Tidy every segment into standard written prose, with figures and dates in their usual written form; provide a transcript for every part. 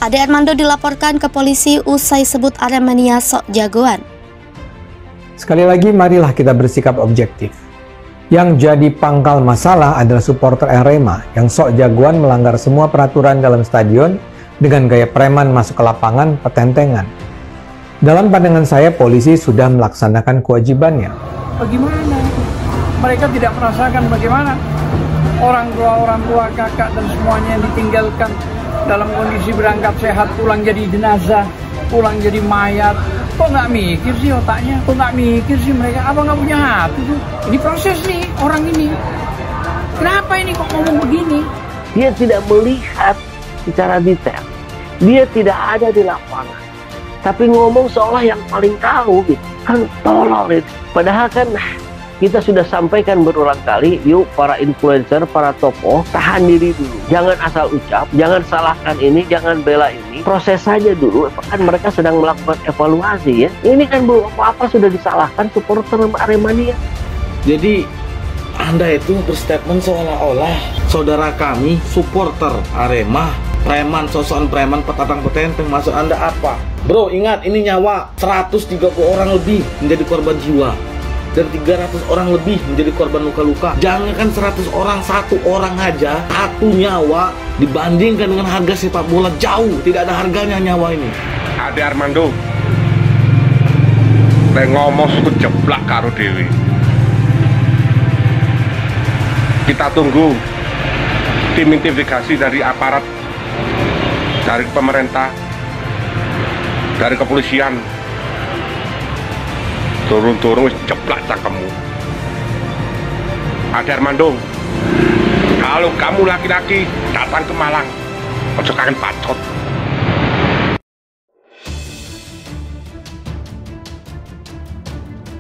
Ade Armando dilaporkan ke polisi usai sebut Aremania sok jagoan. Sekali lagi, marilah kita bersikap objektif. Yang jadi pangkal masalah adalah supporter Arema yang sok jagoan melanggar semua peraturan dalam stadion dengan gaya preman masuk ke lapangan petentengan. Dalam pandangan saya, polisi sudah melaksanakan kewajibannya. Bagaimana? Mereka tidak merasakan bagaimana orang tua, kakak dan semuanya yang ditinggalkan dalam kondisi berangkat sehat, pulang jadi jenazah, pulang jadi mayat. Kok nggak mikir sih otaknya? Kok nggak mikir sih mereka? Apa nggak punya hati tuh? Ini proses nih orang ini. Kenapa ini kok ngomong begini? Dia tidak melihat secara detail. Dia tidak ada di lapangan. Tapi ngomong seolah yang paling tahu gitu. Kan tolol itu. Padahal kan kita sudah sampaikan berulang kali, yuk para influencer, para tokoh, tahan diri dulu. Jangan asal ucap, jangan salahkan ini, jangan bela ini. Proses saja dulu, kan mereka sedang melakukan evaluasi ya. Ini kan belum apa-apa sudah disalahkan supporter Aremania. Jadi, Anda itu berstatement seolah-olah saudara kami, supporter Arema, preman, sosokan preman, petatang petenteng. Maksud Anda apa? Bro, ingat ini nyawa 130 orang lebih menjadi korban jiwa. Dan 300 orang lebih menjadi korban luka-luka. Jangankan 100 orang, satu orang aja, satu nyawa dibandingkan dengan harga sepak bola jauh. Tidak ada harganya nyawa ini. Ade Armando, ngomong suku jeblak karo Dewi. Kita tunggu tim investigasi dari aparat, dari pemerintah, dari kepolisian. Turun-turun jeblak cangkemmu. Ade Armando, kalau kamu laki-laki datang ke Malang, ojo kangen pacot.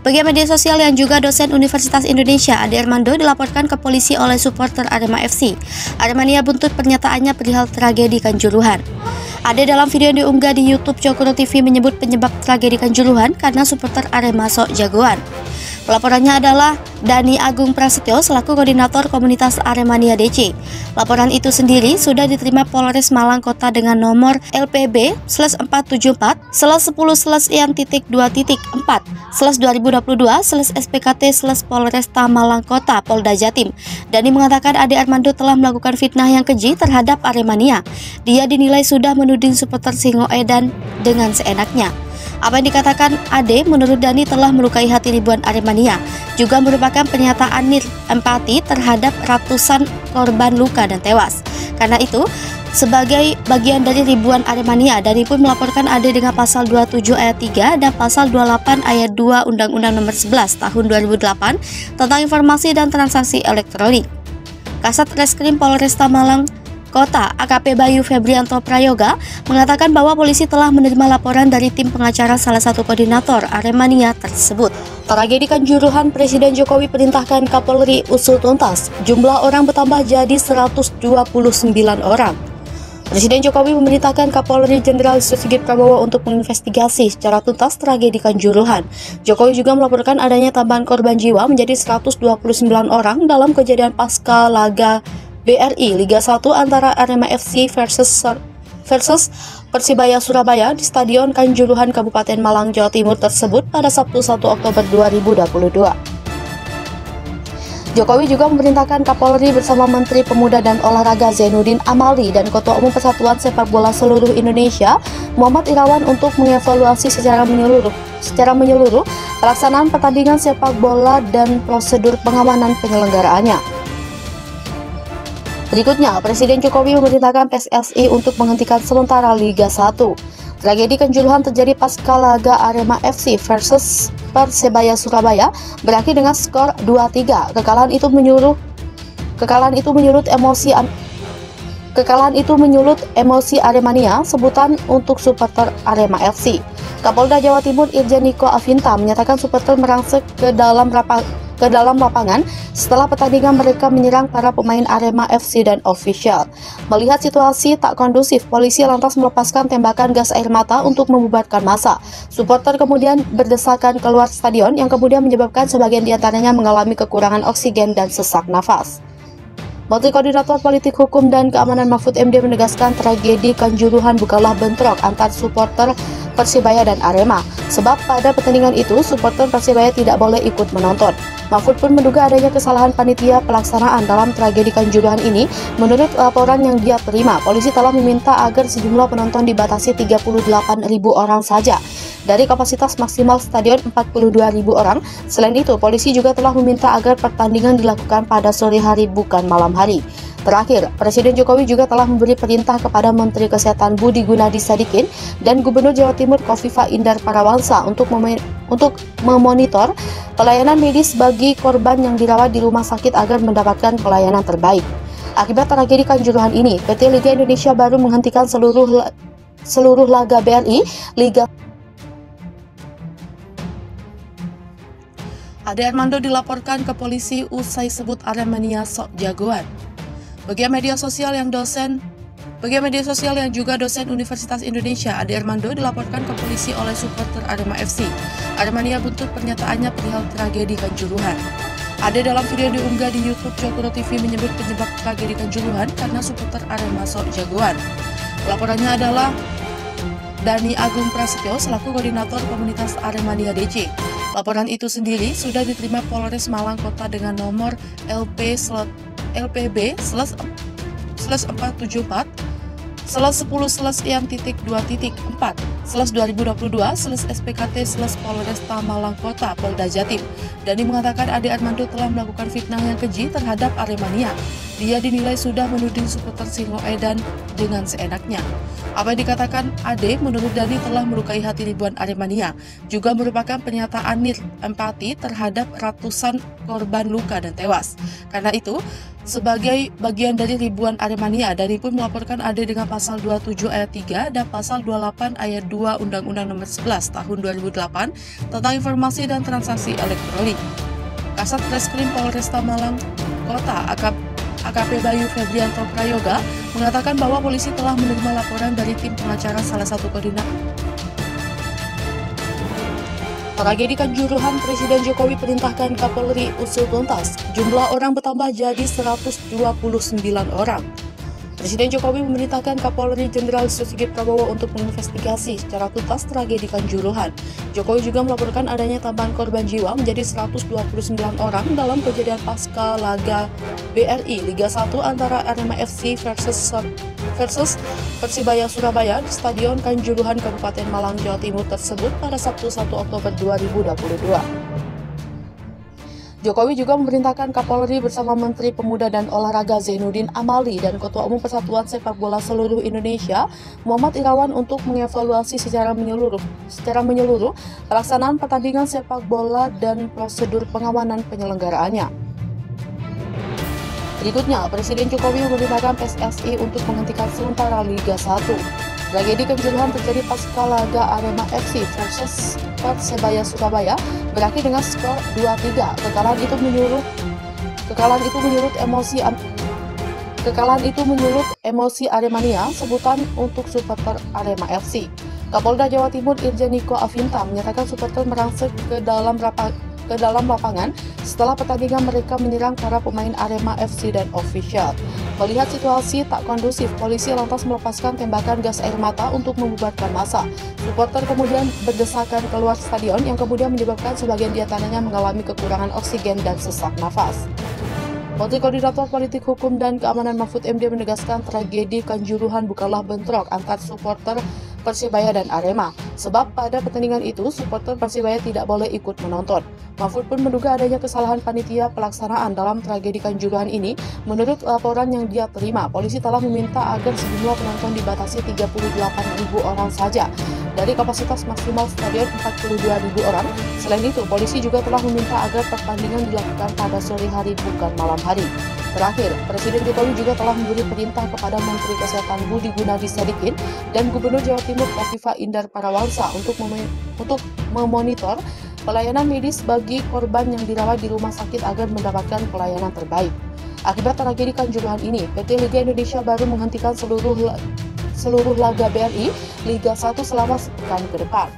Bagi media sosial yang juga dosen Universitas Indonesia, Ade Armando dilaporkan ke polisi oleh supporter Arema FC. Aremania buntut pernyataannya perihal tragedi Kanjuruhan. Ade dalam video yang diunggah di YouTube Cokro TV menyebut penyebab tragedi Kanjuruhan karena supporter Arema sok jagoan. Pelaporannya adalah Dani Agung Prasetyo selaku koordinator komunitas Aremania DC. Laporan itu sendiri sudah diterima Polres Malang Kota dengan nomor LPB/474/10-10-4/2022/SPKT/Polresta Malang Kota Polda Jatim. Dani mengatakan Ade Armando telah melakukan fitnah yang keji terhadap Aremania. Dia dinilai sudah menuding supporter Singoedan dengan seenaknya. Apa yang dikatakan Ade menurut Dani telah melukai hati ribuan Aremania, juga merupakan pernyataan empati terhadap ratusan korban luka dan tewas. Karena itu, sebagai bagian dari ribuan Aremania, Dani pun melaporkan Ade dengan pasal 27 ayat 3 dan pasal 28 ayat 2 Undang-Undang Nomor 11 Tahun 2008 tentang informasi dan transaksi elektronik. Kasat Reskrim Polresta Malang Kota AKP Bayu Febrianto Prayoga mengatakan bahwa polisi telah menerima laporan dari tim pengacara salah satu koordinator Aremania tersebut. Tragedi Kanjuruhan, Presiden Jokowi perintahkan Kapolri usut tuntas. Jumlah orang bertambah jadi 129 orang. Presiden Jokowi memerintahkan Kapolri Jenderal Sigit Prabowo untuk menginvestigasi secara tuntas tragedi Kanjuruhan. Jokowi juga melaporkan adanya tambahan korban jiwa menjadi 129 orang dalam kejadian pasca laga BRI Liga 1 antara Arema FC versus Persibaya Surabaya di Stadion Kanjuruhan Kabupaten Malang, Jawa Timur tersebut pada Sabtu 1 Oktober 2022. Jokowi juga memerintahkan Kapolri bersama Menteri Pemuda dan Olahraga Zainuddin Amali dan Ketua Umum Persatuan Sepak Bola Seluruh Indonesia Muhammad Irawan untuk mengevaluasi secara menyeluruh pelaksanaan pertandingan sepak bola dan prosedur pengamanan penyelenggaraannya. Berikutnya, Presiden Jokowi memerintahkan PSSI untuk menghentikan sementara Liga 1. Tragedi Kanjuruhan terjadi pasca laga Arema FC versus Persebaya Surabaya berakhir dengan skor 2-3. Kekalahan itu menyulut emosi Aremania, sebutan untuk supporter Arema FC. Kapolda Jawa Timur Irjen Niko Afinta menyatakan supporter merangsek ke dalam lapangan setelah pertandingan mereka menyerang para pemain Arema FC dan ofisial. Melihat situasi tak kondusif, polisi lantas melepaskan tembakan gas air mata untuk membubarkan massa. Supporter kemudian berdesakan keluar stadion yang kemudian menyebabkan sebagian diantaranya mengalami kekurangan oksigen dan sesak nafas. Menteri Koordinator Politik Hukum dan Keamanan Mahfud MD menegaskan tragedi Kanjuruhan bukanlah bentrok antar supporter Persibaya dan Arema, sebab pada pertandingan itu supporter Persibaya tidak boleh ikut menonton. Mahfud pun menduga adanya kesalahan panitia pelaksanaan dalam tragedi Kanjuruhan ini. Menurut laporan yang dia terima, polisi telah meminta agar sejumlah penonton dibatasi 38.000 orang saja dari kapasitas maksimal stadion 42.000 orang. Selain itu, polisi juga telah meminta agar pertandingan dilakukan pada sore hari bukan malam hari. Terakhir, Presiden Jokowi juga telah memberi perintah kepada Menteri Kesehatan Budi Gunadi Sadikin dan Gubernur Jawa Timur Khofifah Indar Parawansa untuk memonitor pelayanan medis bagi korban yang dirawat di rumah sakit agar mendapatkan pelayanan terbaik. Akibat tragedi Kanjuruhan ini, PT Liga Indonesia baru menghentikan seluruh laga BRI Liga. Ade Armando dilaporkan ke polisi usai sebut Aremania sok jagoan. Bagi media sosial yang juga dosen Universitas Indonesia, Ade Armando dilaporkan ke polisi oleh supporter Arema FC. Aremania buntut pernyataannya perihal tragedi Kanjuruhan. Ade dalam video diunggah di YouTube Cokro TV menyebut penyebab tragedi Kanjuruhan karena supporter Arema sok jagoan. Laporannya adalah Dani Agung Prasetyo selaku koordinator komunitas Aremania DC. Laporan itu sendiri sudah diterima Polres Malang Kota dengan nomor LP/4/10/2.4/2022/SPKT/Polresta Malang Kota Polda Jatim. Dani mengatakan Ade Armando telah melakukan fitnah yang keji terhadap Aremania. Dia dinilai sudah menuding supporter Singoedan dengan seenaknya. Apa yang dikatakan Ade menurut Dani telah melukai hati ribuan Aremania, juga merupakan pernyataan empati terhadap ratusan korban luka dan tewas. Karena itu, sebagai bagian dari ribuan Aremania, Dani pun melaporkan Ade dengan pasal 27 ayat 3 dan pasal 28 ayat 2 Undang-Undang Nomor 11 Tahun 2008 tentang informasi dan transaksi elektronik. Kasat Reskrim Polresta Malang Kota AKP Bayu Febrianto Prayoga mengatakan bahwa polisi telah menerima laporan dari tim pengacara salah satu koordinator. Tragedi Kanjuruhan, Presiden Jokowi perintahkan Kapolri usut tuntas. Jumlah orang bertambah jadi 129 orang. Presiden Jokowi memerintahkan Kapolri Jenderal Sigit Prabowo untuk menginvestigasi secara tuntas tragedi Kanjuruhan. Jokowi juga melaporkan adanya tambahan korban jiwa menjadi 129 orang dalam kejadian pasca laga BRI Liga 1 antara Arema FC versus Persibaya Surabaya di Stadion Kanjuruhan Kabupaten Malang, Jawa Timur tersebut pada Sabtu 1 Oktober 2022. Jokowi juga memerintahkan Kapolri bersama Menteri Pemuda dan Olahraga Zainuddin Amali dan Ketua Umum Persatuan Sepak Bola Seluruh Indonesia Muhammad Irawan untuk mengevaluasi secara menyeluruh pelaksanaan pertandingan sepak bola dan prosedur pengamanan penyelenggaraannya. Berikutnya, Presiden Jokowi memerintahkan PSSI untuk menghentikan sementara Liga 1. Tragedi Kanjuruhan terjadi pasca laga Arema FC versus Persebaya Surabaya berakhir dengan skor 2-3. Kekalahan itu menyulut emosi Aremania, sebutan untuk supporter Arema FC. Kapolda Jawa Timur Irjen Niko Afinta menyatakan supporter merangsek ke dalam lapangan setelah pertandingan mereka menyerang para pemain Arema FC dan official. Melihat situasi tak kondusif, polisi lantas melepaskan tembakan gas air mata untuk membubarkan massa. Supporter kemudian berdesakan keluar stadion yang kemudian menyebabkan sebagian di antaranya mengalami kekurangan oksigen dan sesak nafas. Menteri Koordinator Politik Hukum dan Keamanan Mahfud MD menegaskan tragedi Kanjuruhan bukanlah bentrok antar supporter Persibaya dan Arema, sebab pada pertandingan itu supporter Persibaya tidak boleh ikut menonton. Mahfud pun menduga adanya kesalahan panitia pelaksanaan dalam tragedi Kanjuruhan ini. Menurut laporan yang dia terima, polisi telah meminta agar sejumlah penonton dibatasi 38.000 orang saja dari kapasitas maksimal stadion 42.000 orang. Selain itu, polisi juga telah meminta agar pertandingan dilakukan pada sore hari bukan malam hari. Terakhir, Presiden Jokowi juga telah memberi perintah kepada Menteri Kesehatan Budi Gunadi Sadikin dan Gubernur Jawa Timur Khofifah Indar Parawansa untuk memonitor pelayanan medis bagi korban yang dirawat di rumah sakit agar mendapatkan pelayanan terbaik. Akibat tragedi Kanjuruhan ini, PT Liga Indonesia baru menghentikan seluruh laga BRI Liga 1 selama sepekan ke depan.